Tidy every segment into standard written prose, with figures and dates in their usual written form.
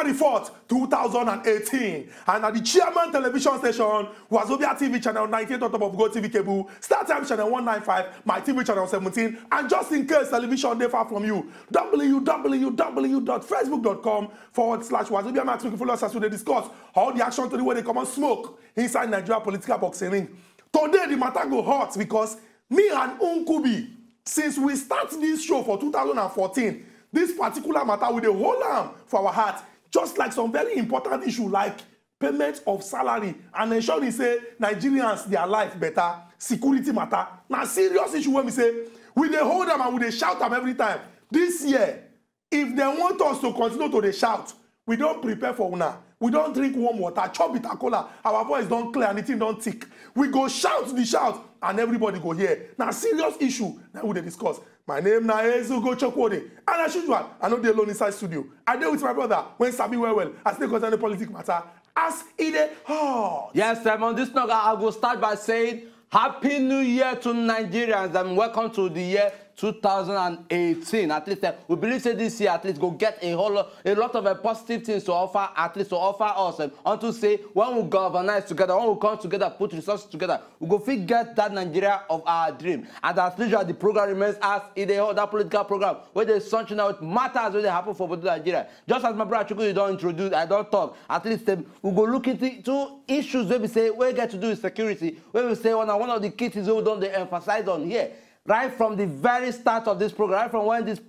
January 4th, 2018. And at the chairman television station, Wazobia TV channel 98 on top of Go TV cable, Star Time channel 195, My TV channel 17, and just in case television they far from you, www.facebook.com/Wazobia Max. You can follow us as we discuss all the action to the way they come and smoke inside Nigeria political boxing ring. Today the matter go hot because me and Unkubi, since we start this show for 2014, this particular matter with a whole arm for our heart, just like some very important issue like payment of salary and ensuring say Nigerians their life better, security matter. Now serious issue when we say we dey hold them and we dey shout them every time. This year, if they want us to continue to dey shout, we don't prepare for una. We don't drink warm water, chop bitter cola. Our voice don't clear and the thing don't tick. We go shout the shout and everybody go hear. Now serious issue that we dey discuss. My name na Ezugo Chokwode. And as usual, I know dey alone inside studio. I dey with my brother when Sabi well. I still concern the politics matter. As it dey hot. Yes, on this note, I will start by saying Happy New Year to Nigerians and welcome to the year 2018. At least we believe that this year at least go get a lot of positive things to offer, at least to offer us. Unto say when we galvanize together, when we come together, put resources together, we go fit get that Nigeria of our dream. And as usual, the program remains as it is that political program where there's something out matters when they happen for Nigeria. Just as my brother Chukwu, you don't introduce, I don't talk. At least we go look into two issues where we say we get to do with security. Where we say one of the key things we don't emphasize on here. Right from the very start of this program, right from when this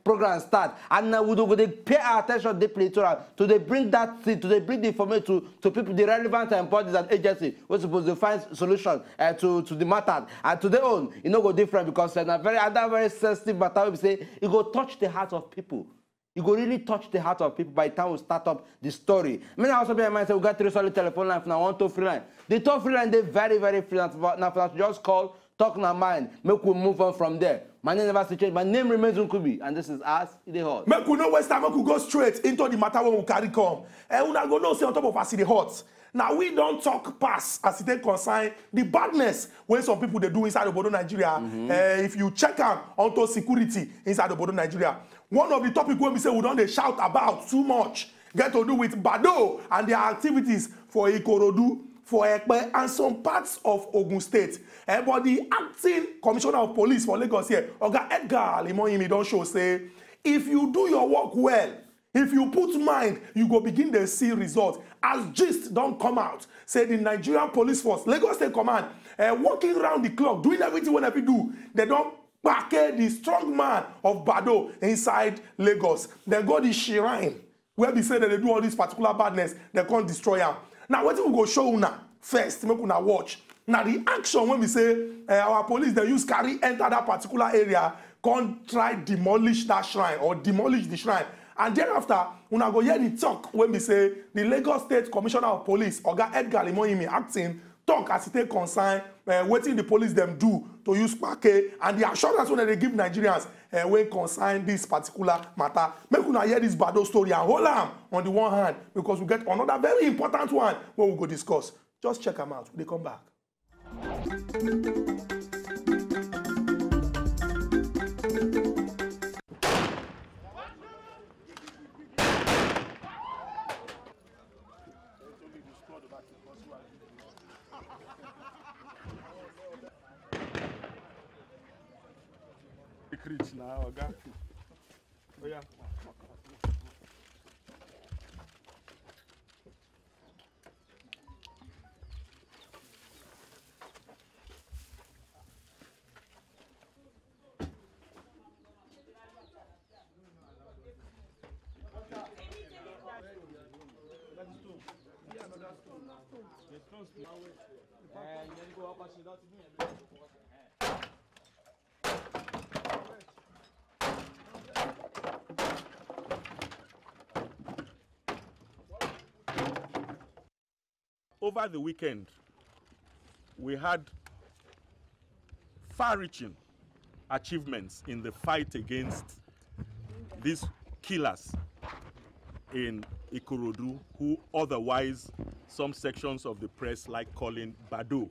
program starts, and now we pay our attention deeply to they bring that thing, they bring the information to people, the relevant bodies and agencies, we're supposed to find solutions to the matter. And to their own, it no go different because it's a very sensitive matter. We say it go touch the heart of people. You go really touch the heart of people by the time we start up the story. I mean, I also be in mind, say we got 3 solid telephone lines now, 1 toll-free line. The toll-free line, they're very free. Now, for us, just call. Talk in our mind, make we move on from there. My name never change. My name remains Unkubi, and this is us in the hot. Make we no waste time, make we go straight into the matter when we carry come. And we go know say on top of us in the hot. Now we don't talk past as it concern the badness when some people they do inside the border Nigeria. If you check out onto security inside the border Nigeria, one of the topics when we say we don't they shout about too much get to do with Badoo and their activities for Ikorodu, for Ekpe, and some parts of Ogun State. But the acting commissioner of police for Lagos here, Oga Edgar Limoyimi, don't show say, if you do your work well, if you put mind, you go begin to see results. As gist don't come out, say the Nigerian police force, Lagos State Command, working around the clock, doing everything whenever you do, they don't back the strong man of Badoo inside Lagos. They go the shrine, where they say that they do all this particular badness, they can't destroy them. Now, what we go show una first, make una watch. Now, the action when we say our police, they use carry enter that particular area, can't try demolish that shrine or demolish the shrine. And thereafter, una go hear the talk when we say the Lagos State Commissioner of Police, Oga Edgar Limoyimi, acting, talk as it take concern, waiting the police them do to use parquet and the assurance when they give Nigerians when concern this particular matter. Make una hear this Badoo story and hold on the one hand because we get another very important one where we go discuss. Just check them out. They come back. Now, okay. Oh, yeah. Over the weekend, we had far-reaching achievements in the fight against these killers in Ikorodu, who otherwise some sections of the press like calling Badoo.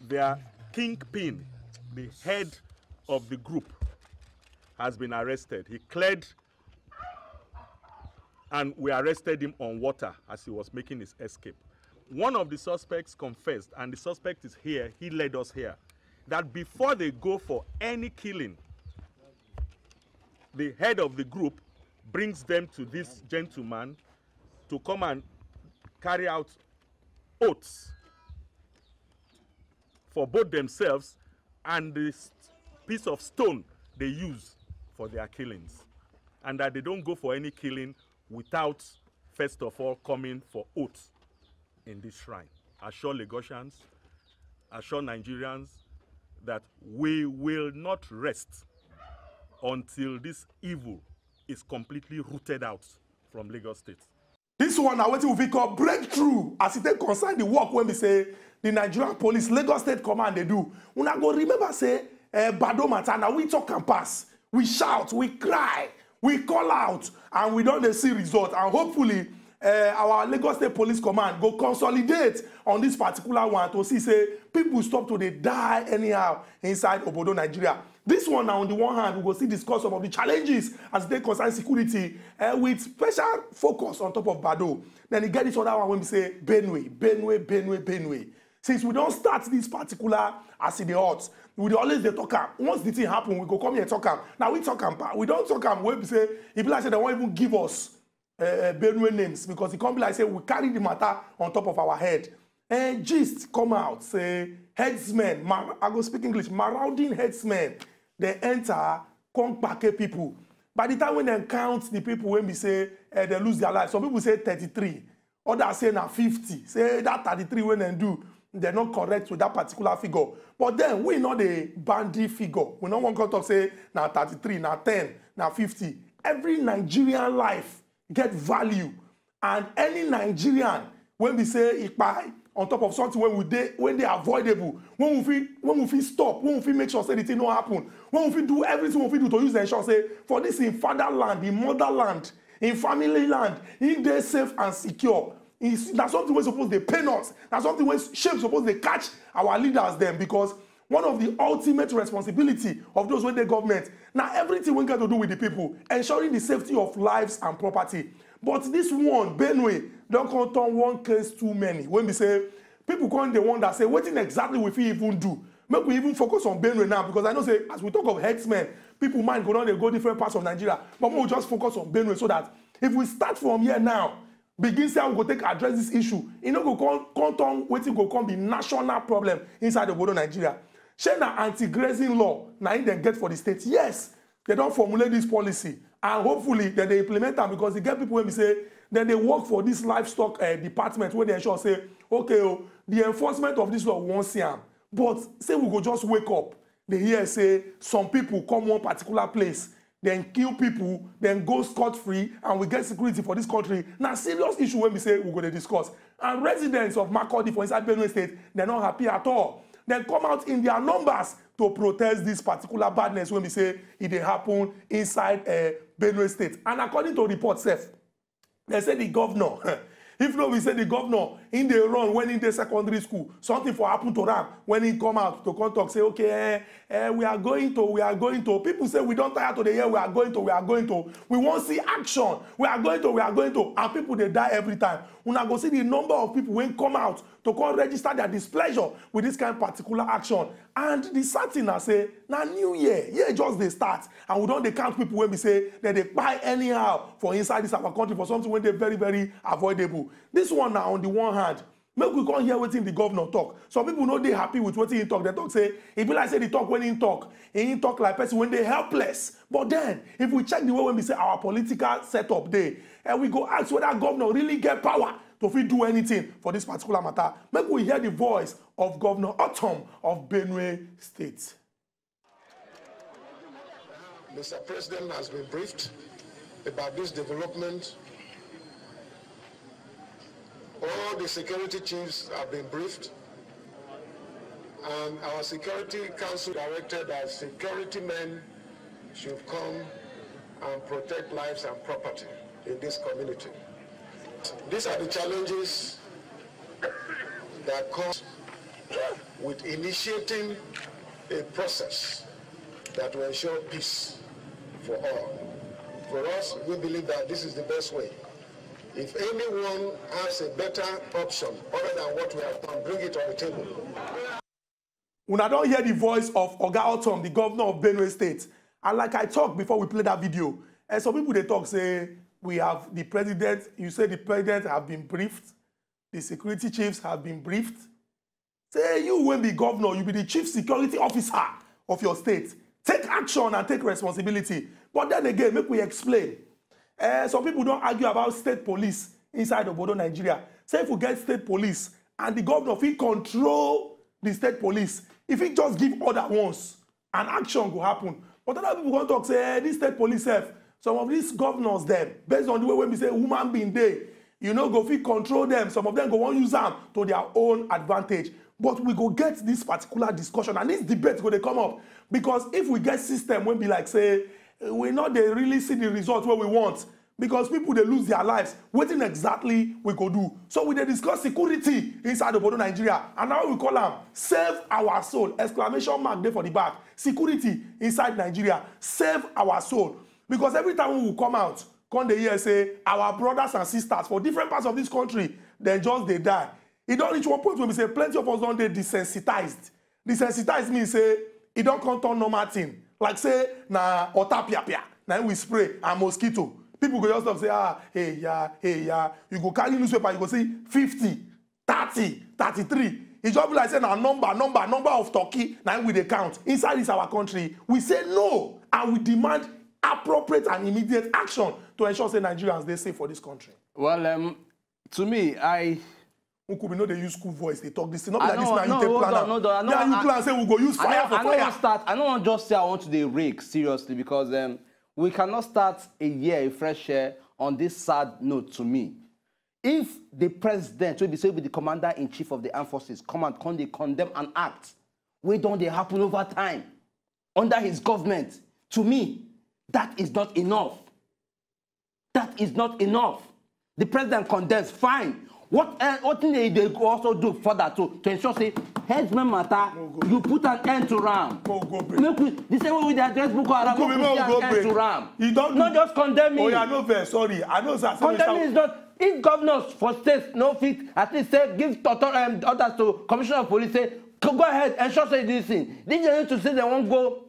Their kingpin, the head of the group, has been arrested. He cleared and we arrested him on water as he was making his escape. One of the suspects confessed, and the suspect is here, he led us here, that before they go for any killing, the head of the group brings them to this gentleman to come and carry out oaths for both themselves and this piece of stone they use for their killings, and that they don't go for any killing without first of all coming for oaths in this shrine. Assure Lagosians, assure Nigerians that we will not rest until this evil is completely rooted out from Lagos State. This one now what we call breakthrough as it concern the work when we say the Nigerian police, Lagos State Command they do. Una go remember say Badoo matter, now we talk and pass, we shout, we cry, we call out, and we don't see result. And hopefully our Lagos State Police Command go consolidate on this particular one to see say people stop to they die anyhow inside Obodo, Nigeria. This one now on the one hand we go see discuss some of the challenges as they concern security with special focus on top of Badoo. Then you get this other one when we say Benue. Since we don't start this particular as in the odds, we always they talk am. Once the thing happen, we go come here and talk am. Now we talk am, we don't talk am when we say if like say they won't even give us Benue names because it can't be like say we carry the matter on top of our head. And gist come out say headsmen, I go speak English, marauding headsmen, they enter come back people. By the time when they count the people when we say they lose their life, some people say 33, others say now 50. Say that 33 when they do, they're not correct with that particular figure. But then we know the bandy figure. We don't want to talk say now 33, now 10, now 50. Every Nigerian life get value, and any Nigerian when we say it by on top of something when they avoidable, when we feel stop, when we feel make sure say the thing not happen, when we feel do everything we feel do to use the ensure say for this in fatherland, in motherland, in family land, in they safe and secure. That's something we're supposed to pain us. That's something we're supposed to catch our leaders them, because one of the ultimate responsibility of those when the government now everything we got to do with the people, ensuring the safety of lives and property. But this one, Benue, don't come turn one case too many. When we say people come the one that say what exactly we feel even do. Make we even focus on Benue now, because I know say as we talk of headsmen, people mind go down they go different parts of Nigeria. But we'll just focus on Benue so that if we start from here now, begin say we go take address this issue. You know go come turn waiting go come be national problem inside the border Nigeria. Shey na anti-grazing law na in dem get for the state. Yes, they don't formulate this policy, and hopefully then they implement them, because they get people when we say then they work for this livestock department where they ensure say okay the enforcement of this law won't see them. But say we go just wake up, they hear say some people come one particular place, then kill people, then go scot-free, and we get security for this country. Now, serious issue when we say we're going to discuss. And residents of Makurdi, for inside Benue State, they're not happy at all. They come out in their numbers to protest this particular badness when we say it happen inside Benue State. And according to reports, they say the governor, if not, we say the governor in the run when in the secondary school, something for happen to them when he come out to come talk, say, okay, we are going to. People say we don't tire to the year, we are going to. We won't see action. We are going to. And people, they die every time. We now go see the number of people when come out to come register their displeasure with this kind of particular action. And the sad thing I say, now new year just they start. And we don't they count people when we say that they buy anyhow for inside this our country for something when they're very, very avoidable. This one now on the one hand, make we come hear what the governor talk. Some people know they happy with what he talk. They talk say, it be like say they talk when he talk like person when they helpless. But then, if we check the way when we say our political setup there, and we go ask whether governor really get power to fit do anything for this particular matter, make we hear the voice of Governor Otom of Benue State. Mr. President has been briefed about this development. All the security chiefs have been briefed, and our Security Council directed that security men should come and protect lives and property in this community. These are the challenges that come with initiating a process that will ensure peace for all. For us, we believe that this is the best way If anyone has a better option other than what we have done, bring it on the table. When I don't hear the voice of Oga Otom, the governor of Benue State, and like I talked before we played that video, and some people they talk say we have the president. You say the president have been briefed, the security chiefs have been briefed. Say you will be governor, you be the chief security officer of your state. Take action and take responsibility. But then again, make we explain. Some people don't argue about state police inside of Badoo, Nigeria. Say if we get state police and the governor, if he control the state police, if he just give order once, an action will happen. But other people going to talk, say, this state police have some of these governors them, based on the way when we say woman being there, you know, go fit control them. Some of them go on use them to their own advantage. But we go get this particular discussion and this debate go they come up. Because if we get system when be like say, we not they really see the result where we want. Because people they lose their lives. Waiting exactly we go do. So we they discuss security inside the Badoo, Nigeria. And now we call them save our soul. Exclamation mark there for the back. Security inside Nigeria. Save our soul. Because every time we will come out, come the year say our brothers and sisters for different parts of this country, then just they die. It don't reach one point where we say plenty of us don't they desensitized. Desensitized means say it don't come to normal thing. Like say na otapia, now we spray a mosquito. People go just stop say hey yeah. You go carry newspaper, you go see 50, 30, 33. It just be like saying a number of turkey. Now we they count inside this our country. We say no, and we demand appropriate and immediate action to ensure say Nigerians they safe for this country. Well, to me, Who could be know they use school voice, they talk this thing. Not like this now you take plan. Yeah, you plan say we go use fire for fire. I don't want just say I want to the rake seriously because we cannot start a year, a fresh year on this sad note to me. If the president will be say with the commander-in-chief of the armed forces come and they condemn an act, where don't they happen over time under his government? To me, that is not enough. That is not enough. The president condemns, fine. What thing they also do further to ensure say headsman matter, you put an end to RAM. The same way with the address book around, put an end to RAM. You don't not just condemn me. Oh yeah, no fair, sorry. I know that. Condemning is not. If governors for states no fit, at least say give orders to commissioner of police say go ahead ensure say this thing. They need to say they won't go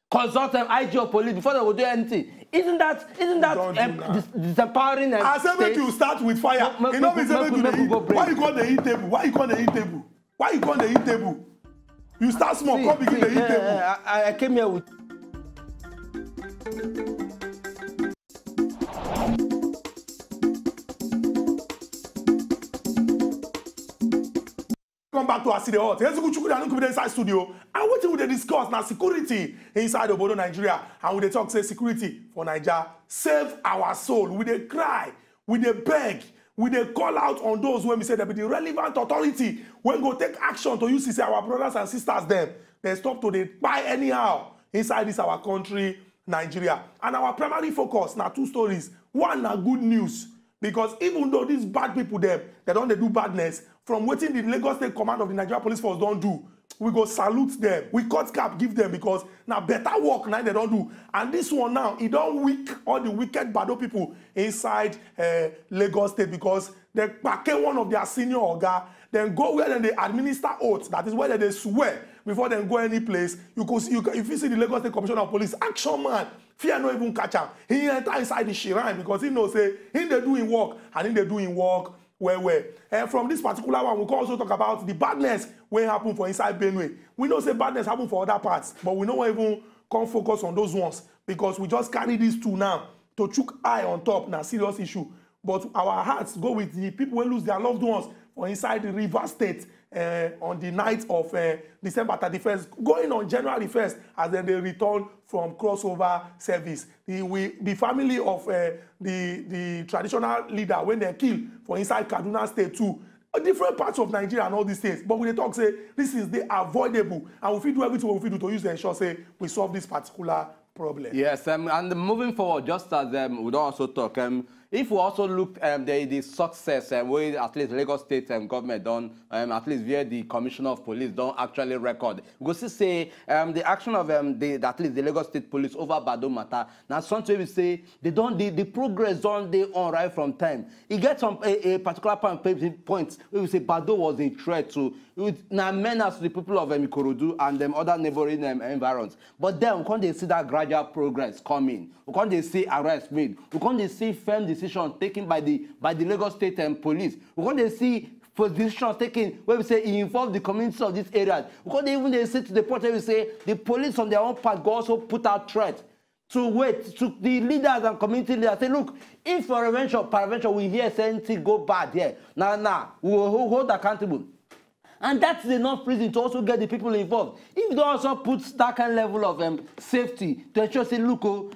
consult them IG or police before they will do anything. Isn't that disempowering? I said make you start with fire. You know me say make you why you call the heat table? Why you call the heat table? Why you call the heat table? You start small, come begin the heat table. I came here with. Come back to Aside Hot. Here's the inside studio. And what we discuss now security inside of Badoo, Nigeria. And we talk say security for Nigeria. Save our soul. We they cry. We they beg. We they call out on those when we say that be the relevant authority when go take action to use to say our brothers and sisters them. They stop to they buy anyhow inside this our country, Nigeria. And our primary focus now two stories. One na good news. Because even though these bad people them, they don't do badness, from waiting the Lagos State Command of the Nigeria Police Force don't do, we go salute them. We cut cap, give them because now better work now they don't do. And this one now, it don't weak all the wicked Badoo people inside Lagos State because they pack one of their senior oga, then go where they administer oaths. That is where they swear before they go any place. If you see the Lagos State Commissioner of Police, action man, fear no even catch him. He enter inside the shrine because he knows say he they doing work and he they doing work well. And from this particular one, we can also talk about the badness when happen for inside Benue. We know say badness happen for other parts, but we don't even come focus on those ones because we just carry these two now to chook eye on top na serious issue. But our hearts go with the people who lose their loved ones for inside the River State on the night of December 31st, going on January 1st as then they return from crossover service. The family of the traditional leader when they kill for inside Kaduna State too. Different parts of Nigeria and all these states. But when they talk say this is the avoidable and we fit do everything we fit do to use the ensure say we solve this particular problem. Yes, and moving forward, just as we don't also talk, if we also look the success where at least Lagos State government done, at least via the Commissioner of Police don't actually record. We go say the action of at least the Lagos State Police over Badoo matter. Now something we say they don't the progress don't they on right from time. It gets some a particular point where we say Badoo was a threat to now menace to the people of Ikorodu and other neighboring environs. But then we can't see that gradual progress coming. We can't see arrests made. We can't see firm decisions taken by the Lagos State Police. We can't see decisions taken where we say it involves the communities of these areas. We can't even say to the point where we say the police on their own part go also put out threats to the leaders and community leaders. Say, look, if peradventure we hear anything go bad here, we will hold accountable. And that's enough reason to also get the people involved. If they also put that kind of level of safety to ensure, say, look,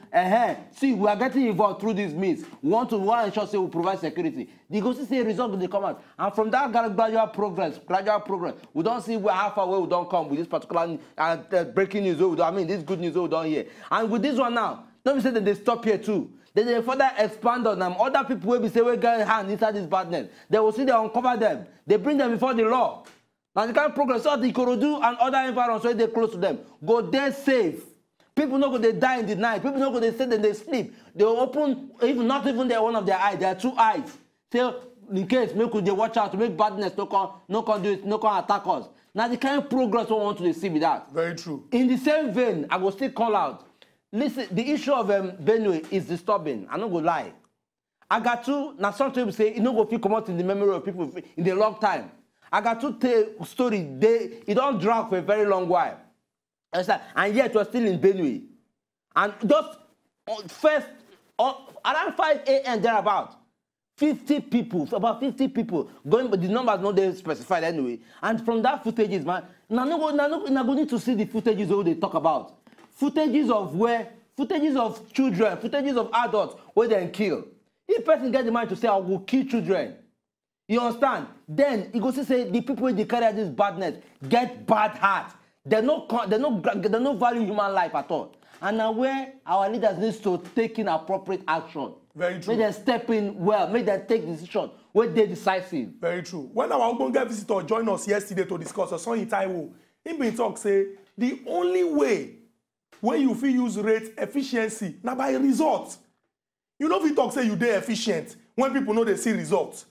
see, we are getting involved through these means. We want to ensure, say, we provide security. They go see a result when they come out. And from that gradual progress, we don't see how far away we don't come with this particular breaking news. This good news we don't hear. And with this one now, don't be say that they stop here too. Then they further expand on them. Other people will be say we get hand inside this badness. They will see they uncover them. They bring them before the law. Now the kind of progress so the Ikorodu and other environments where they close to them go there safe. People not go they die in the night. People not go they sit and they sleep. They open even not even their one of their eyes. They are two eyes. So in case make they watch out to make badness no can attack us. Now the kind of progress we want to see with that. Very true. In the same vein, I will still call out. Listen, the issue of Benue is disturbing. I don't go lie. I got to now sometimes we say it no go feel come out in the memory of people in a long time. I got to tell story. It don't drag for a very long while. And yet we're still in Benue. And just first, around 5 a.m. thereabout, 50 people, about 50 people, going, but the numbers not they specified anyway. And from that footages, man, now go need to see the footages all they talk about. Footages of children, footages of adults where they kill. If person get the mind to say, I will kill children, you understand? Then he goes to say the people who carry this badness get bad heart. They no value human life at all. And now where our leaders need to take in appropriate action. Very true. Make them step in well, make them take decision where they decisive. Very true. When our Ogbonge visitor joined us yesterday to discuss, Sonny Taiwo, he been talk say the only way when you feel use rate efficiency now by results. You know if you talk say you dey efficient when people know they see results.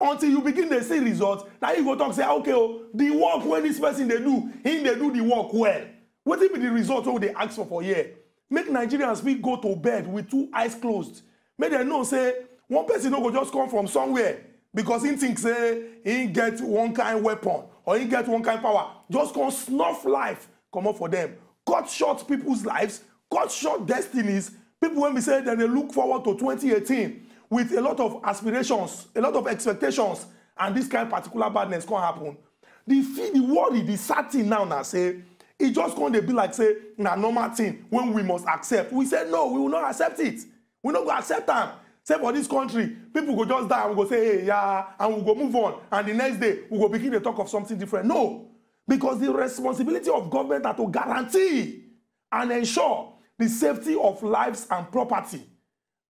Until you begin to see results, now you go talk say, okay, the work when this person they do the work well. What if the result what they ask for here? Make Nigerians we go to bed with two eyes closed. Make them know say one person no go just come from somewhere because he thinks say he get one kind weapon or he get one kind power. Just come snuff life come up for them. Cut short people's lives, cut short destinies. People when we say that they look forward to 2018. With a lot of aspirations, a lot of expectations, and this kind of particular badness can happen. The worry, the sad thing now say, it just going to be like say, na normal thing when we must accept. We say no, we will not accept it. We not going to accept them. Say for this country, people go just die and we go say, hey, yeah, and we go move on. And the next day, we go begin to talk of something different. No, because the responsibility of government are to guarantee and ensure the safety of lives and property.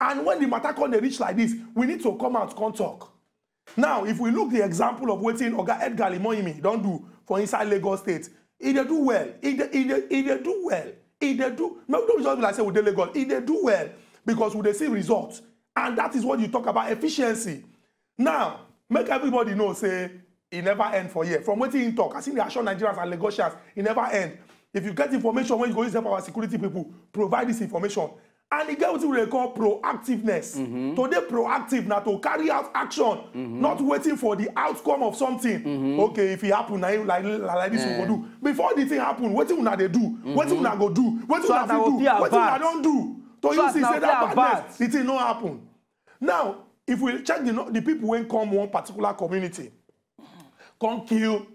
And when the matter come they reach like this, we need to come out and talk. Now, if we look the example of what Oga Edgar Limoyimi don't do for inside Lagos State, he they do well. He do well. No, don't just be like say with the Lagos. He they do well because we they see results, and that is what you talk about efficiency. Now, make everybody know say it never end for here. From what he talk, I think they assure Nigerians and Lagosians it never end. If you get information when you go use help our security people, provide this information. And you get what we call proactiveness. Today, proactive now to carry out action, not waiting for the outcome of something. Okay, if it happen, like this, we go do. Before the thing happen, what do they do? What do they go do? What do they do? What do they don't do? So you see, say that badness, the thing not happen. Now, if we check the people when come one particular community, come kill,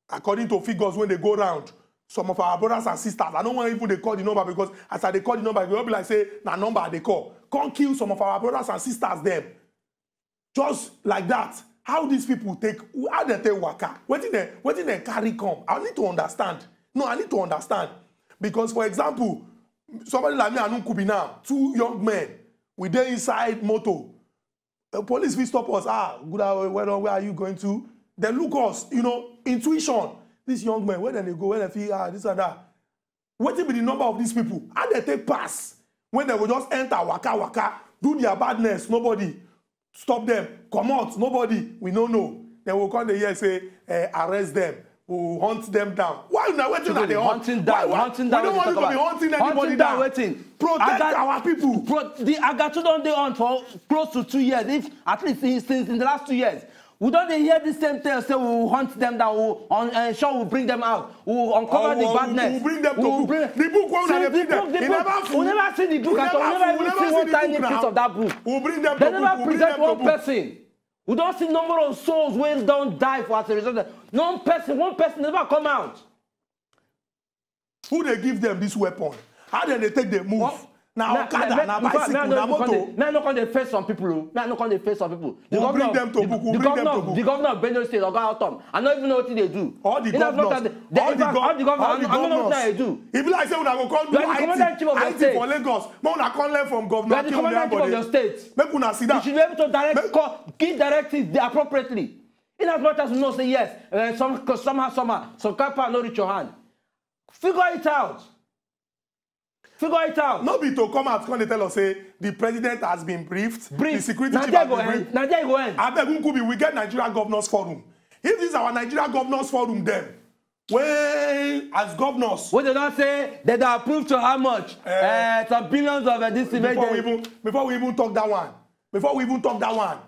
according to figures when they go around. Some of our brothers and sisters, I don't want even they call the number because as they call the number, they will be like say, na number they call. Can't kill some of our brothers and sisters them. Just like that. How these people take, how they take waka? What did they carry come? I need to understand. No, I need to understand. Because for example, somebody like me and Nkubi now, two young men, we there inside motor. Police will stop us. Good, where are you going to? They look us, intuition. This young man, where they go, where they feel, this and that. What will be the number of these people? How they take pass? When they will just enter, waka, do their badness, nobody stop them, come out, nobody, we don't know. They will come here and say, arrest them, we'll hunt them down. Why not waiting at the hunting down? Hunting down. We don't want you to be hunting anybody down. Waiting. Protect our people. The Agatu don't they on for close to 2 years, if at least since in the last 2 years. We don't hear the same thing, say we'll hunt them down, we'll bring them out, we'll uncover the badness. We'll bring them to book. The book, we never see the book at all. We never even see one tiny piece of that book. We'll bring them to book. They never present one person. We don't see number of souls who don't die for as a result. One person never come out. Who they give them this weapon? How do they take the move? What? Now, Okada, now bicycle, now motor. Man, not going to face some people. Man, not going to face some people. We'll bring them to book. The governor of Badoo State, Oga Autumn, I don't even know what they do. All the governors. All the governors. I don't know what they do. If you like say, we go call IT for Lagos. We can learn from governor. You are the commander-in-chief of your state. Make una sit down. You should be able to give directives appropriately. In as much as you know, say yes. Somehow, some kappa no reach your hand. Figure it out. Figure it out. Not be to come out and tell us, say, the president has been briefed. The security chief has been briefed. Nigeria go end. I beg, we get Nigeria Governors Forum. If this is our Nigeria Governors Forum, then, when, as governors... What they don't say, they don't approve to how much? Some billions of this event. Before we even talk that one.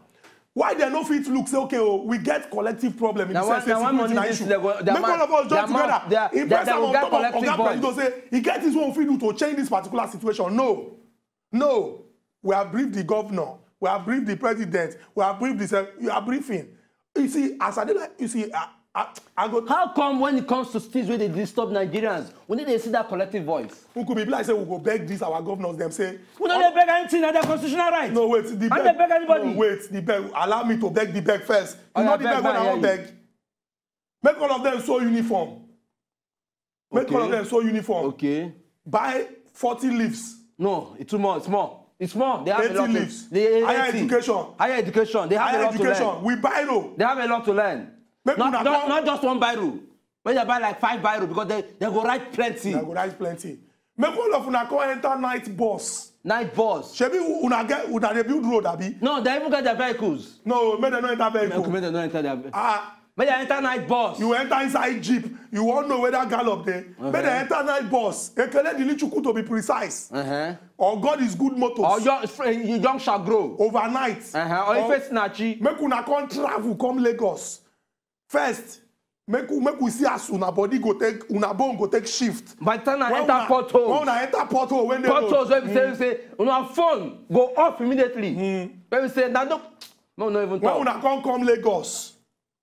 Why they no fit look say okay we get collective problem in the sense security na issue. Make all of us join together. Impress am on top of Oga President say he get his own fit do to change this particular situation. No. We have briefed the governor. We have briefed the president. We have briefed this. You are briefing. You see, as I did, you see, I go. How come when it comes to states where they disturb Nigerians, we need to see that collective voice? Who could be like say we go beg this our governors? Them say we don't beg anything. That's their constitutional right. No wait, the beg. Beg anybody. No wait, the beg. Allow me to beg the beg first. You know the beg when I won't beg. Make all of them so uniform. Make all of them so uniform. Okay. Buy 40 leaves. No, it's too much. It's more. It's more. They have 80 a lot leaves. Higher education. Higher education. They have a lot to learn. We buy no. They have a lot to learn. Not just one Badoo. When they buy like 5 Badoo because they go write plenty. They go write plenty. Make all of una come enter night bus. Night bus. Shebi una dey build road abi? No, they even get their vehicles. No, make them not enter vehicle. Make them not enter their vehicle. Make them enter night bus. You enter inside jeep. You won't know where that gallop there. Make them enter night bus. Ekele the Lichuku to be precise. Or God is good motors. Or young shall grow. Overnight. Or if it's Nachi. Make una come travel, come Lagos. First, make we see as una body go take, una bone go take shift. By the time I enter portholes. When una enter porthole, when they portholes, when we say, una phone go off immediately. When we say, no even talk. When una come Lagos,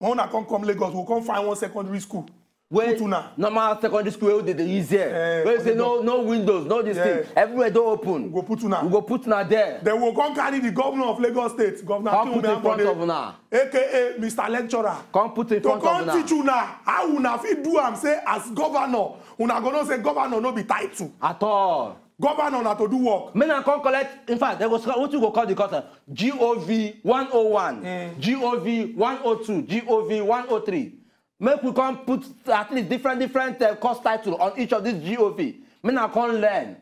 we'll come find one secondary school. Wait, normal secondary school they easier. Where say no windows, no this thing. Everywhere door open. We go put una there. Then we'll come carry the governor of Lagos State, Governor Akinwumi, aka Mr. Lecturer. Come put in front of una. To come teach una how una fit do am say as governor. Una go know say governor no be title. At all. Governor na to do work. Men and come collect. In fact, there was what you go call the course. GOV 101, GOV 102, GOV 103. Make we come put at least different course title on each of these GOV. Men and come learn.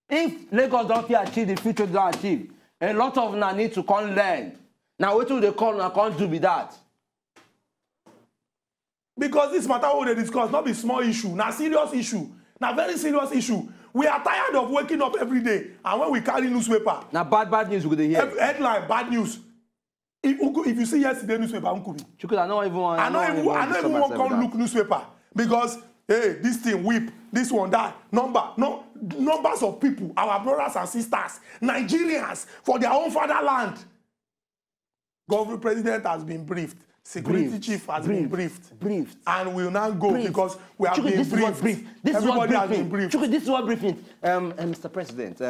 If Lagos don't achieve the future, don't achieve. A lot of them need to come learn. Now what do they call and can't do with that? Because this matter what they discuss, not be small issue, na serious issue, na very serious issue. We are tired of waking up every day, and when we carry newspaper. Now bad news we go hear. Headline, bad news. If you see yesterday newspaper, Unkubi. I don't even want to come look newspaper because hey, this thing whip, this one that numbers of people, our brothers and sisters, Nigerians for their own fatherland. Government president has been briefed. Security chief has been briefed. And will now go because we have been briefed. Everybody has been briefed. This is what briefing. Mr. President,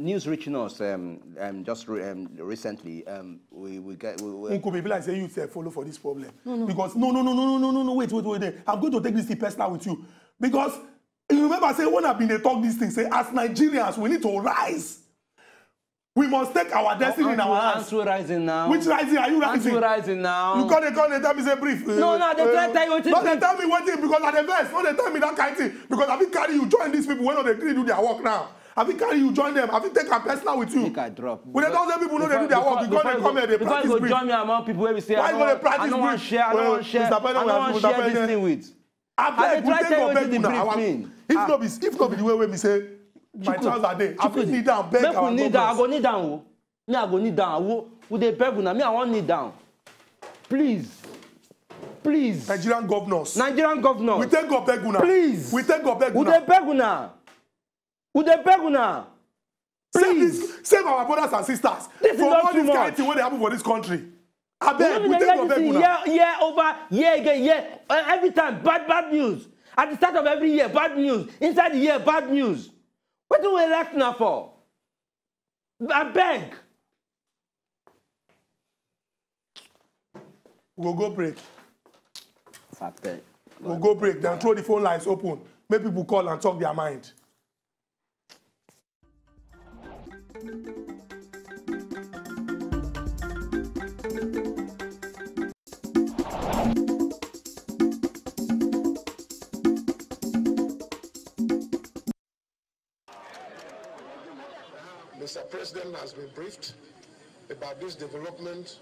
news reaching us just recently. We could be like say you follow for this problem. Because no, wait. I'm going to take this thing personal with you. Because you remember say when I've been they talk this thing, say as Nigerians we need to rise. We must take our destiny in our hands. Aren't you rising now? Which rising? Are you rising? Aren't you rising now? You can't tell me say brief. No, they try to tell you what no, they tell me what thing because at the best. No, they tell me that kind of thing because I will carry you join these people when they agree to do their work now. I will carry you join them. I will take a personal with you. I think I drop. When they tell people know they do their work because they come here they practice brief. Before you join me among people where we say why you going to practice I don't want to share. I don't want to share. I don't want to share this thing with. I beg, we take your beg now. If not be the way we say my trousers are there. I will kneel down, beg our government. I go kneel down. Me, I go kneel down. Who they beg now? Me, I want kneel down. Please. Nigerian governors. We take go beg now. Please. We take go beg now. Who they beg now? Please. Save our brothers and sisters from all this kind of thing when they happen for this country. I beg, we take go beg now. Year over year again, year. Every time, bad news. At the start of every year, bad news. Inside the year, bad news. What do we elect now for? I beg. We'll go break. We'll go break, then throw the phone lines open. Make people call and talk their mind. Mr. President has been briefed about this development.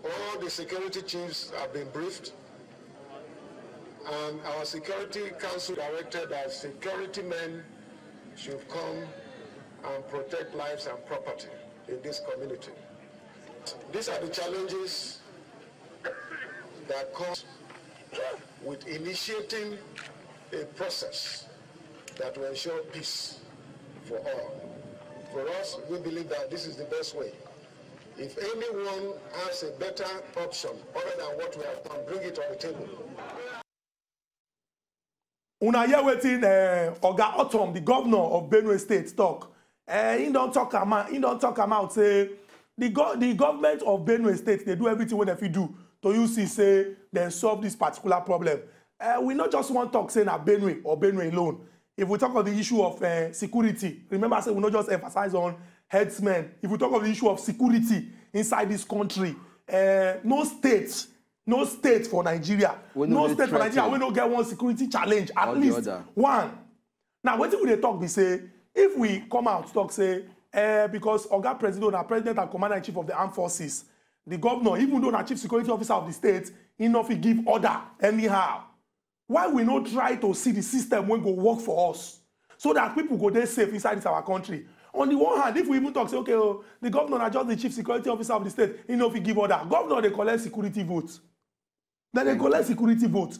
All the security chiefs have been briefed, and our Security Council directed that security men should come and protect lives and property in this community. These are the challenges that come with initiating a process that will ensure peace for all. For us, we believe that this is the best way. If anyone has a better option other than what we have done, bring it on the table. Una hear waiting Oga Otom, the governor of Benue State, talk. He don't talk about say the government of Benue State, they do everything what they do to use to say they solve this particular problem. We not just want to talk saying at Benue or Benue alone. If we talk of the issue of security, remember I said we not just emphasize on headsmen. If we talk of the issue of security inside this country, no state for Nigeria. We don't get one security challenge, at least one. Now, what we talk, we say, if we come out talk, say, because Oga President and Commander-in-Chief of the Armed Forces, the governor, even though the Chief Security Officer of the state, he not give order anyhow. Why we not try to see the system when go work for us, so that people go there safe inside our country? On the one hand, if we even talk, say, okay, oh, the governor is just the Chief Security Officer of the state, he know if he give order. Governor, they collect security votes. Then they collect security votes.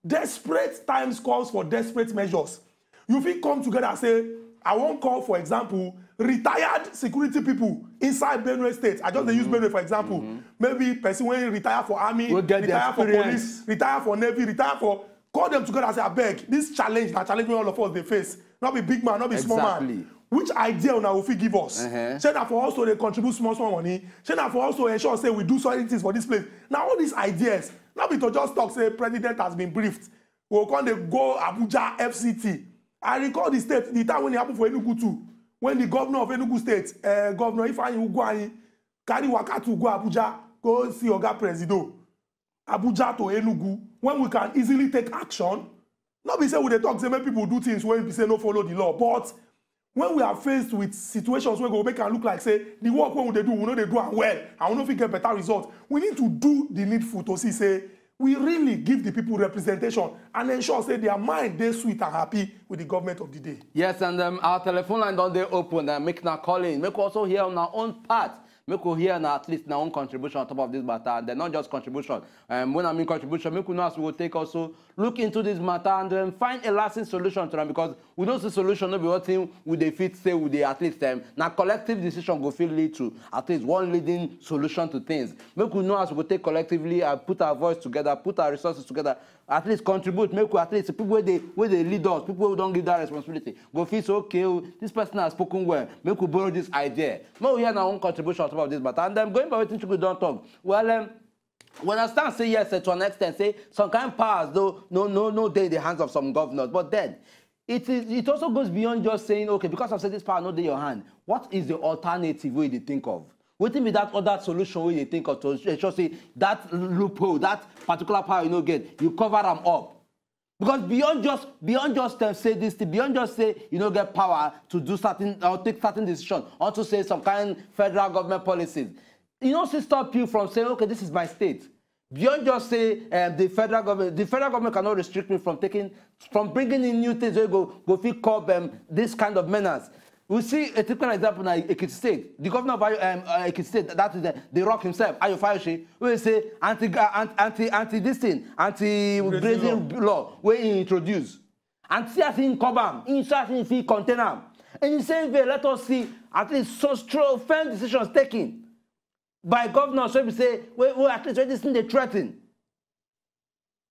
Desperate times calls for desperate measures. You fit come together and say, I won't call, for example, retired security people inside Benue State. I just use Benue, for example. Maybe person when retire for army, retire for police, retire for navy, retire for... Call them together and say, I beg, this challenge, that challenge all of us they face. Not be big man, not be small man. Which idea now will we give us? Say that for us to they contribute small money. Say that for us to ensure say we do certain things for this place. Now all these ideas, not be to just talk say president has been briefed. We'll come they go Abuja FCT. I recall the state, the time when it happened for Enugu too. When the governor of Enugu State, Governor Ifeanyi Ugwuanyi, carry waka to go Abuja, go see Oga Presido. Abuja to Enugu, when we can easily take action. Not be say we they talk, say many people do things when we say no follow the law. But when we are faced with situations where we make it look like say the work when they do, we know they do well, and we know if we get better results, we need to do the needful to see say we really give the people representation and ensure say their mind they sweet and happy with the government of the day. Yes, and our telephone line don't they open and make now calling. Make also hear on our own part. Make we hear now at least our own contribution on top of this matter, and then not just contribution. When I mean contribution, make we know as we will take also look into this matter and then find a lasting solution to them, because we don't see solution no be what thing we they fit say we they at least now collective decision go feel lead to at least one leading solution to things. Make we know as we will take collectively and put our voice together, put our resources together, at least contribute. Make we at least people where they lead us, people who don't give that responsibility go feel so okay. This person has spoken well. Make we borrow this idea. Make we hear our own contribution on top of this matter, and then going by what you don't talk. Well, when I stand say yes to an extent, say some kind of powers though no day in the hands of some governors, but then it also goes beyond just saying, okay, because I've said this power not in your hand. What is the alternative way they think of? What be that other solution way they think of to ensure say that loophole, that particular power you get, you cover them up? Because beyond just say this thing, beyond just say get power to do certain or take certain decisions, or to say some kind of federal government policies, stop you from saying, okay, this is my state. Beyond just say the federal government cannot restrict me from bringing in new things. Go fit curb this kind of menace. We see a typical example in Ekiti State. The governor of Ekiti State, that is the Rock himself, Ayo Fayose, we say anti-grazing law where he introduced. And see as he curb him, if he contain him. In the same way, let us see at least so strong, firm decisions taken by governors. So we say, well, at least this thing they threaten.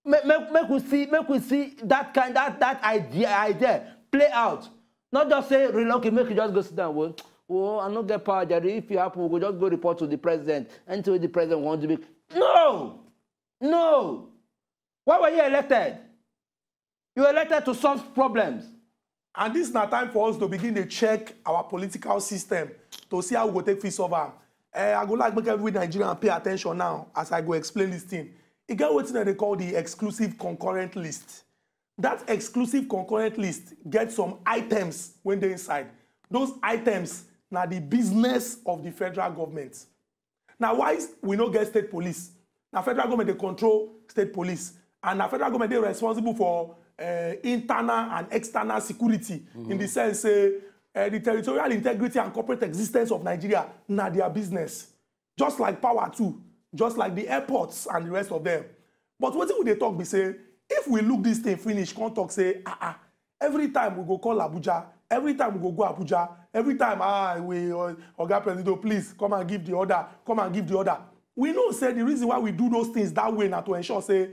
Make we see that idea play out. Not just say, okay, make you just go sit down. Oh, I don't get power, Jerry. If you happen, we'll just go report to the president until the president wants to be. No! No! Why were you elected? You were elected to solve problems. And this is not time for us to begin to check our political system to see how we go take face over. I go like make every Nigerian pay attention now as I go explain this thing. You get what they call the exclusive concurrent list. That exclusive concurrent list gets some items when they're inside. Those items now the business of the federal government. Now why we don't get state police? Now federal government they control state police, and now federal government they responsible for internal and external security in the sense the territorial integrity and corporate existence of Nigeria now their business. Just like power too, just like the airports and the rest of them. But what would they talk be say? If we look this thing finish, can't talk say, every time we go call Abuja, every time we go Abuja, every time, Oga President, please come and give the order, come and give the order. We know, say, the reason why we do those things that way now to ensure, say,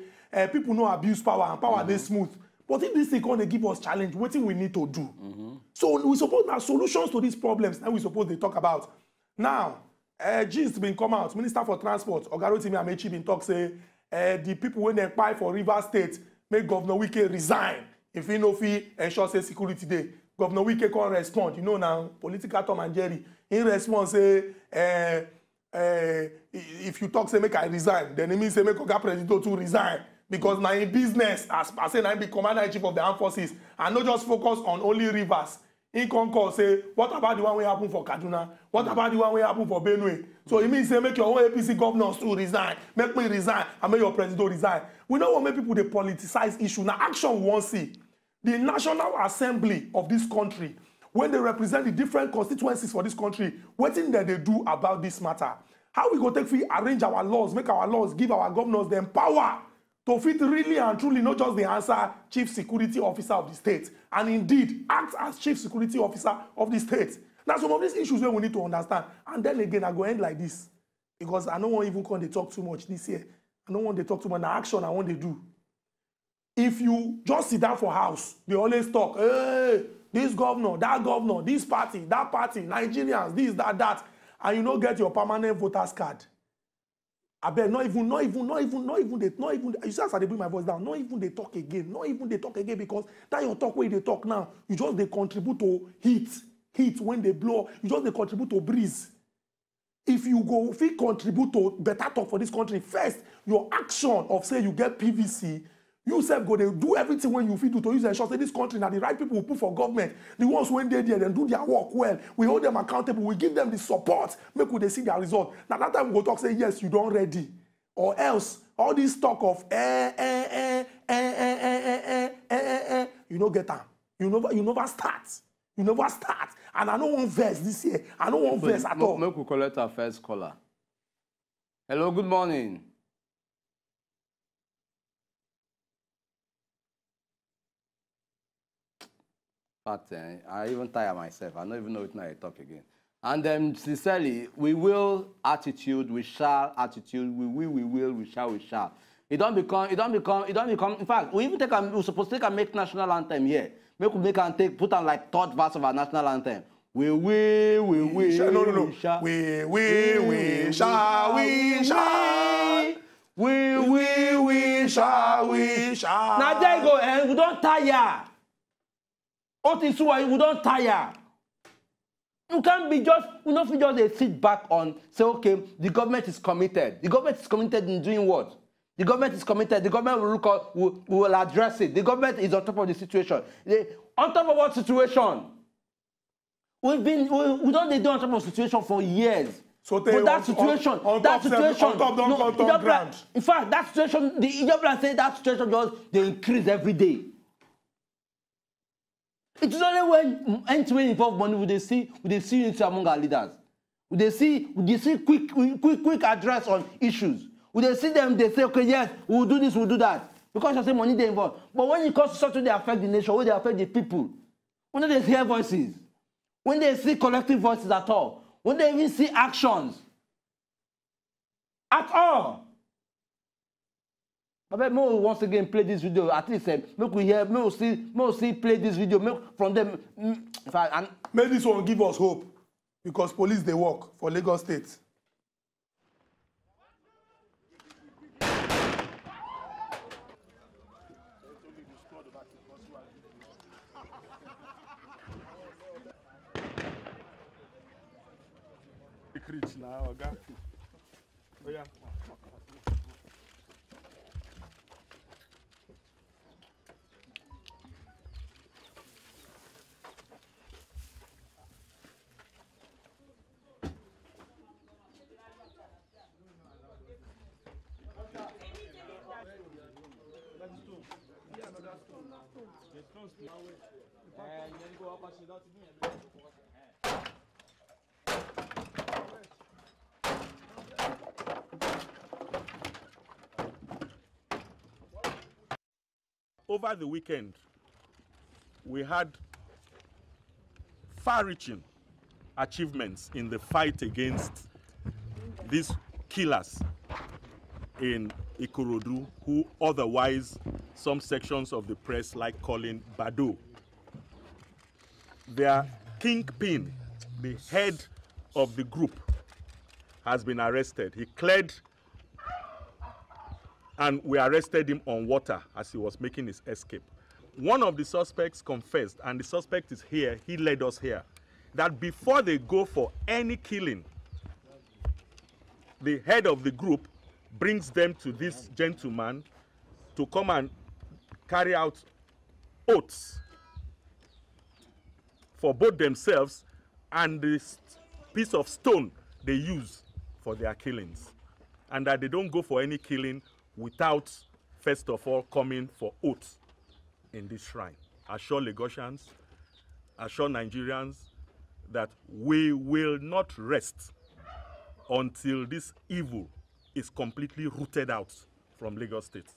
people no abuse power and power they smooth. But if this thing gonna give us challenge, what thing we need to do? So we suppose now solutions to these problems that we suppose they talk about. Now, G's been come out, Minister for Transport, Oga Rotimi Amechi been talk, say, the people when they apply for River State make Governor Wike resign if he no fee ensure say security day. Governor Wike can't respond. Now political Tom and Jerry in response say if you talk say make I resign, then it means say make Oga President to resign because now in business as I say now be commander-in-chief of the armed forces and not just focus on only rivers. In Concord say, what about the one way happen for Kaduna? What about the one way happen for Benue? So it means say make your own APC governors to resign, make me resign, and make your president resign. We don't want to make people they politicize issue. Now action we want see. The National Assembly of this country, when they represent the different constituencies for this country, what thing that they do about this matter? How we go take we arrange our laws, make our laws, give our governors the power to fit really and truly not just the answer chief security officer of the state, and indeed act as chief security officer of the state. Now some of these issues where we need to understand. And then again, I go end like this because I don't want even come to talk too much this year. I don't want to talk too much. The action I want to do. If you just sit down for house, they always talk, hey, this governor, this party, that party, Nigerians, this, that, and you don't get your permanent voters card. I bet not even you see as I bring my voice down, not even they talk again because that your talk where they talk now, you just they contribute to heat when they blow, you just they contribute to breeze. If you go if you contribute to better talk for this country, first your action of say you get PVC, you self go they do everything when you feel to use ensure say this country now the right people will put for government. The ones when they there and do their work well, we hold them accountable, we give them the support, make they see their result. Now that time we go talk say yes, you don't ready, or else all this talk of you don't get them. You never start. You never start. And I don't want verse this year. I don't want verse at all. Make we collect our first caller. Hello, good morning. But I even tire myself. I don't even know it now I talk again. And then sincerely, we will attitude, we shall attitude, we will, we shall. It don't become. In fact, we even we're supposed to take and make national anthem here. Make and put on like third verse of our national anthem. We shall. We shall. We shall. Now there you go, and we don't tire. we don't tire. You can't be just, we not just sit back on, say, okay, the government is committed. The government is committed in doing what? The government is committed. The government will address it. The government is on top of the situation. On top of what situation? We don't do on top of situation for years. So but that situation, on top ground. In fact, that situation, the Ijabla say that situation just they increase every day. It is only when entering involved money would they see unity among our leaders. Would they see quick address on issues. Would they see them, they say, okay, yes, we'll do this, we'll do that. Because you say money they involved. But when it comes to something that affect the nation, when they affect the people, when they hear voices, when they see collective voices at all, when they even see actions at all. I bet more once again play this video. At least make we hear, make we see play this video. Make from them. May this one give us hope, because police they work for Lagos State. Now, okay. Oh, yeah. Over the weekend, we had far-reaching achievements in the fight against these killers in Ikorodu, who otherwise some sections of the press like calling Badoo. Their kingpin, the head of the group, has been arrested. He cleared, and we arrested him on water as he was making his escape. One of the suspects confessed, and the suspect is here, he led us here, that before they go for any killing, the head of the group brings them to this gentleman to come and carry out oaths for both themselves and this piece of stone they use for their killings, and that they don't go for any killing without first of all coming for oaths in this shrine. Assure Lagosians, assure Nigerians that we will not rest until this evil is completely rooted out from Lagos State.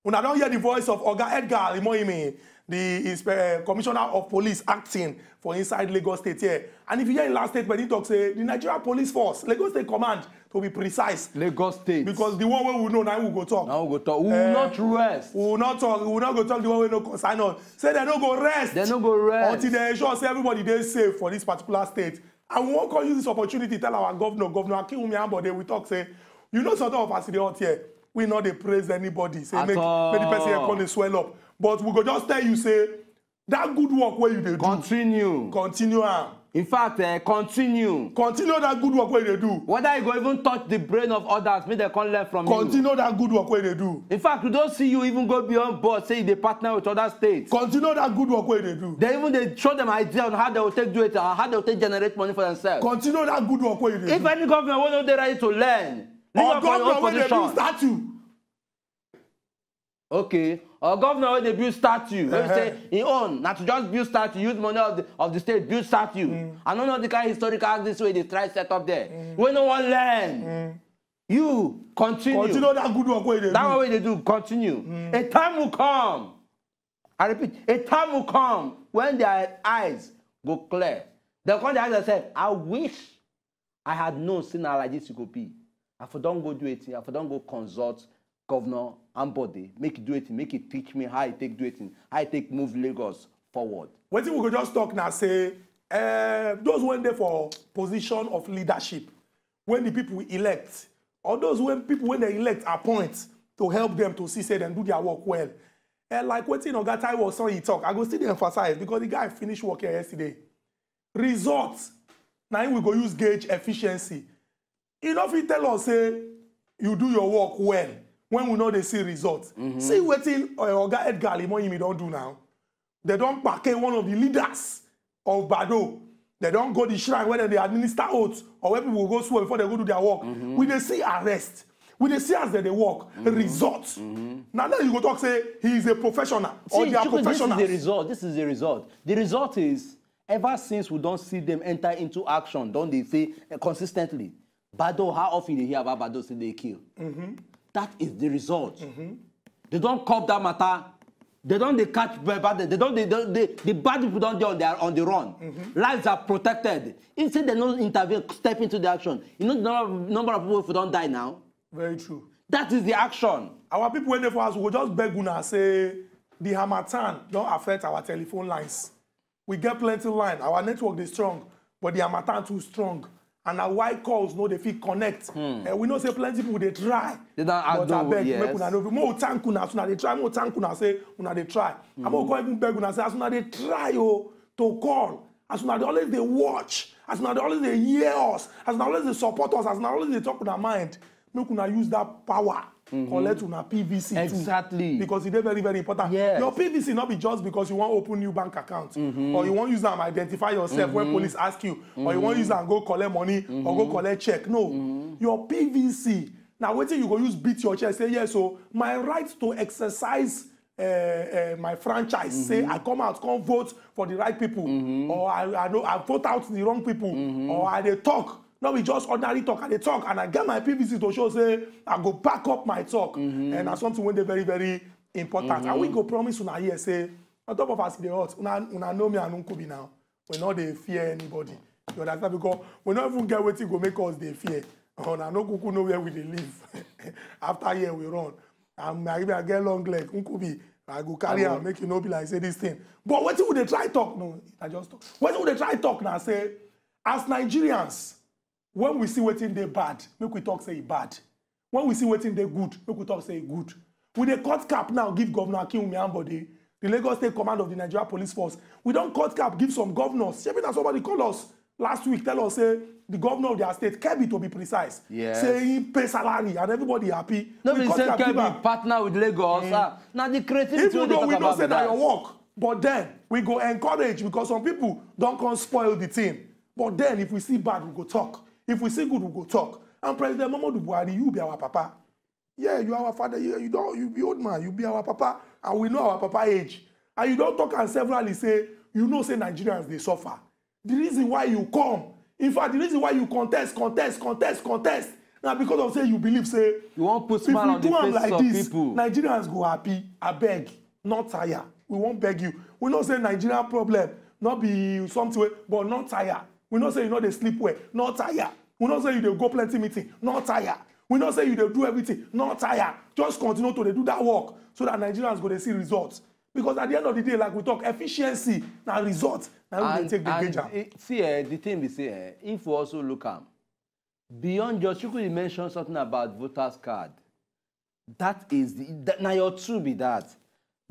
When I don't hear the voice of Oga Edgar Imoime, the Commissioner of Police acting for inside Lagos State here. And if you hear in last statement, he talks, the Nigerian Police Force, Lagos State Command, to be precise. Lagos State. Because the one way we know, now we go talk. Now we go talk. We will not rest. We will not talk. We will not go talk the one way no consign on. Say they don't go rest. They don't go rest. Until they ensure say everybody they safe for this particular state. And we won't call you this opportunity to tell our Governor Akinwumi Ambode, we talk, say, you know something of accident here. We not they praise anybody. Say make the person here come swell up. But we go just tell you, say, that good work where you they do. Continue. Continue. In fact, continue. Continue that good work where they do. Whether you go even touch the brain of others, make they come learn from you. Continue that good work where they do. In fact, we don't see you even go beyond board, say they partner with other states. Continue that good work where they do. They show them idea on how they will take do it, and how they will take generate money for themselves. Continue that good work where they do. If any government will not they ready to learn, or government when they build statue. Okay. Or governor when they build statue. When say he own, not to just build statue, use money of the state, build statue. I don't know the kind of historical this way they try to set up there. We no one learn. You continue. Continue that good work where they do. That way they do, continue. A time will come. I repeat, a time will come when their eyes go clear. They'll come to their eyes and say, I wish I had known sinner like this you could be. I for don't go do it, I for don't go consult Governor Ambode, make it do it, make it teach me how I take do it, how I take move Lagos forward. What if we could just talk now, say, those who went there for position of leadership, when the people elect, or those when people when they elect appoint to help them to see say them do their work well. And like what Oga Tai was saying, he talk, I go still emphasize because the guy finished work here yesterday. Results. Now we go use gauge efficiency. Enough he tell us say you do your work well when we know they see results. See what Oga Edgar Limoyimi don't do now. They don't back one of the leaders of Badoo. They don't go the shrine where they administer oaths or where people go swear before they go do their work. We they see arrest. We they see as they work results. Now you go talk say he is a professional or they are professionals. This is the result. This is the result. The result is ever since we don't see them enter into action, don't they say consistently? Badoo, how often they hear about Badoo say they kill? That is the result. They don't cop that matter. They don't they catch bad. The bad people don't they are on the run. Lives are protected. Instead they don't intervene, step into the action. You know the number of people who don't die now. Very true. That is the action. Our people when they for us will just beg una say the Harmattan don't affect our telephone lines. We get plenty line. Our network is strong, but the Harmattan too strong. And our white calls know they feel connect. And we know say plenty people they try. They don't but I beg yes. make una know more thank una so they try more thank una say una they try. I'm not even beg una say as una they try to call. As una they always they watch. As una they always they hear us. As una always they support us. As una always they talk una mind. Make una use that power. Collect una PVC exactly. too. Because it's very, very important. Yes. Your PVC not be just because you want to open new bank account or you want to use them identify yourself when police ask you or you want to use them go collect money or go collect check. No. Your PVC. Now wait till you go use beat your chest. Say yes, so my right to exercise my franchise. Say I come out, come vote for the right people or I know I vote out the wrong people or I they talk. No, we just ordinary talk and they talk and I get my PVC to show say I go back up my talk and that's something when they very, very important. And we go promise una here say on top of us the hot, una know me and Unkubi now. We know they fear anybody. You understand? Because we don't even get what go make us they fear. Una no kuku know where we they live. After here we run. And I get long leg, Unkubi. I go carry and make you know be like say this thing. But what would they try talk? No, I just talk. What would they try talk now? Say as Nigerians. When we see wetin dey bad, make we talk say e bad. When we see wetin dey good, make we talk say e good. We dey cut cap now give Governor Akinwumi Ambode, the Lagos State Command of the Nigeria Police Force. We don cut cap give some governors. Shebi na somebody call us last week, tell us say the governor of their state, Kebbi to be precise, say he pay salary and everybody happy. No be say Kebbi partner with Lagos. Now the creativity even though we don't say that your work, but then we go encourage because some people don't come spoil the thing. But then if we see bad, we go talk. If we see good, we go talk. And President Muhammadu Buhari, you be our papa. Yeah, you are our father. You be old man. You be our papa. And we know our papa age. And you don't talk and severally say, you know, say Nigerians, they suffer. The reason why you come, in fact, the reason why you contest, now because of say you believe, say, you won't put smile on the faces like of this, people. Nigerians go happy. I beg, not tire. We won't beg you. We don't say Nigerian problem, not be something, but not tire. We don't say you know they sleep well, not tired. We don't say you they go plenty meeting, not tired. We don't say you they do everything, not tired. Just continue to do that work so that Nigerians go to see results. Because at the end of the day, like we talk, efficiency now results. Now we take the gauge. See, the thing we say, if we also look at beyond just you could mention something about voters card. That is now your true be that.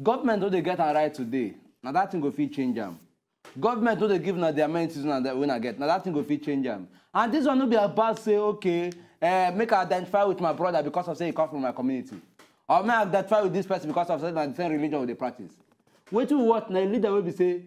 Government don't they get a right today. Now that thing go fit change them. Government don't they give now the amenities now that we not get. Now that thing go fit change them. And this one will be about say, okay, make I identify with my brother because of say he come from my community. Or may I identify with this person because of say the same religion they practice. Wait till what now leader will be say,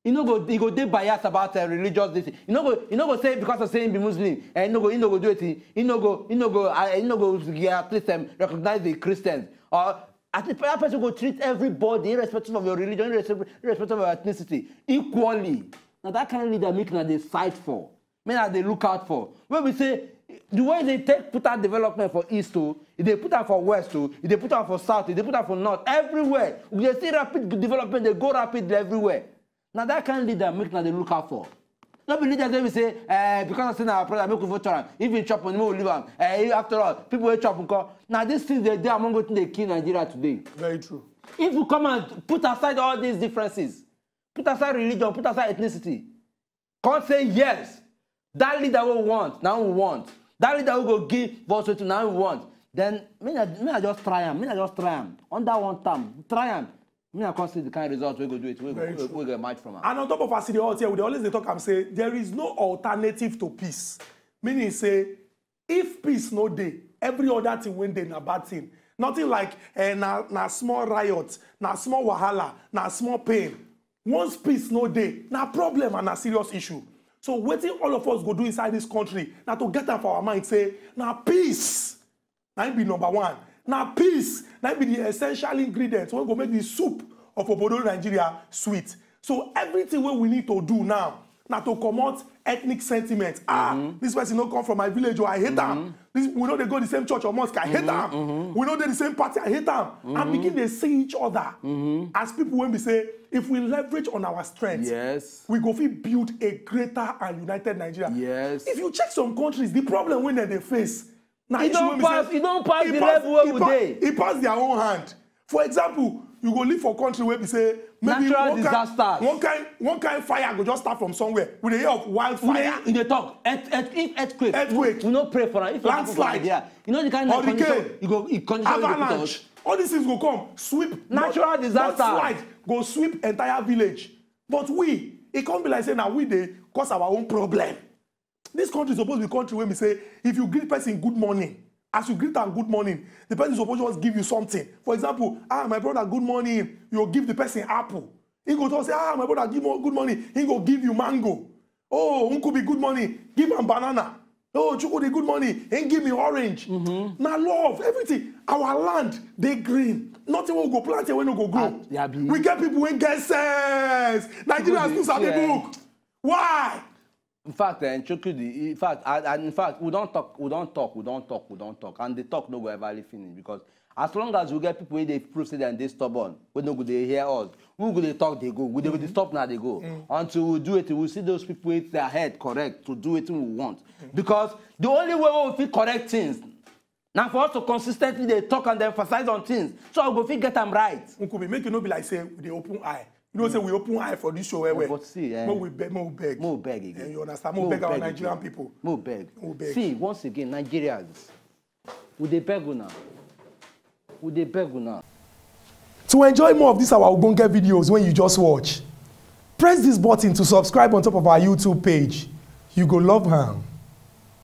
he go dey biased about religious this. You know go say because of saying be Muslim, and you no go do it. You no go at least recognize the Christians. Or at least that person go treat everybody, irrespective of your religion, irrespective of your ethnicity, equally. Now that kind of leader make now they fight for, make they look out for. When we say the way they put out development for East too, if they put out for West too, if they put out for South, if they put out for North, everywhere. We see rapid development, they go rapid everywhere. Now that kind of leader make now they look out for. Not be leaders they say, because I say our brother make we vote for him. If you chop on him, we leave him. After all, people will chop and now these things they do among what they kill Nigeria today. Very true. If you come and put aside all these differences, put aside religion, put aside ethnicity, can't say yes. That leader we want, now we want. That leader we go give votes to now we want. then me I just try am. Me I just try am. Under one term, try am. Me I can't see the kind of results we go do it. We get match from am. And on top of us, the odds here, we always they talk and say there is no alternative to peace. Meaning say, if peace no day, every other thing when they na bad thing. Nothing like na small riot, na small wahala, na small pain. Once peace no day, na problem and a serious issue. So waiting all of us go do inside this country, now to get up our mind say, now peace, now be number one. Now peace, now be the essential ingredients. We go make the soup of Obodo Nigeria sweet. So everything what we need to do now to comot ethnic sentiment. This person don't come from my village, or I hate them. We know they go the same church or mosque, I hate them. We know they're the same party, I hate them. And begin they see each other. As people when we say, if we leverage on our strengths, yes, we go build a greater and united Nigeria. Yes. If you check some countries, the problem when they face, now it don't pass the level where we dey. It pass their own hand. For example, you go live for country where we say maybe natural disasters. One kind fire go just start from somewhere. With the help of wildfire. In the talk, earthquake. Earthquake. We don't pray for it. If landslide. You know the kind of hurricane. Avalanche. All these things go come, sweep. Natural disaster. Slide, go sweep entire village. But it can't be like saying now we they cause our own problem. This country is supposed to be a country where we say, if you greet person good morning, as you greet them good morning, the person is supposed to just give you something. For example, my brother, good morning. You give the person apple. He go to say, my brother, give good morning. He go give you mango. Oh, Uncle be good morning. Give him banana. Oh, Chukudi, good morning. He give me orange. Now love, everything. Our land, they green. Nothing will go plant when we go grow. We get people who get sense. Nigerians do something book. Why? In fact, in fact, we don't talk, and the talk no go ever finish, because as long as we get people they prove and they stubborn, we no go they hear us. We go they talk, they go. We go they stop now, they go. Until we do it, we see those people with their head correct to do it we want. Because the only way we feel correct things now for us to consistently they talk and they emphasize on things, so we go get them right. Uncle, make you no be like say with the open eye. You know, say we open eye for this show where but see, we beg again. And you understand? More beg our Nigerian people. More beg. See, once again, Nigerians, would they beg now? Would they beg now? To enjoy more of these our Ogbonge videos when you just watch, press this button to subscribe on top of our YouTube page. You go love her.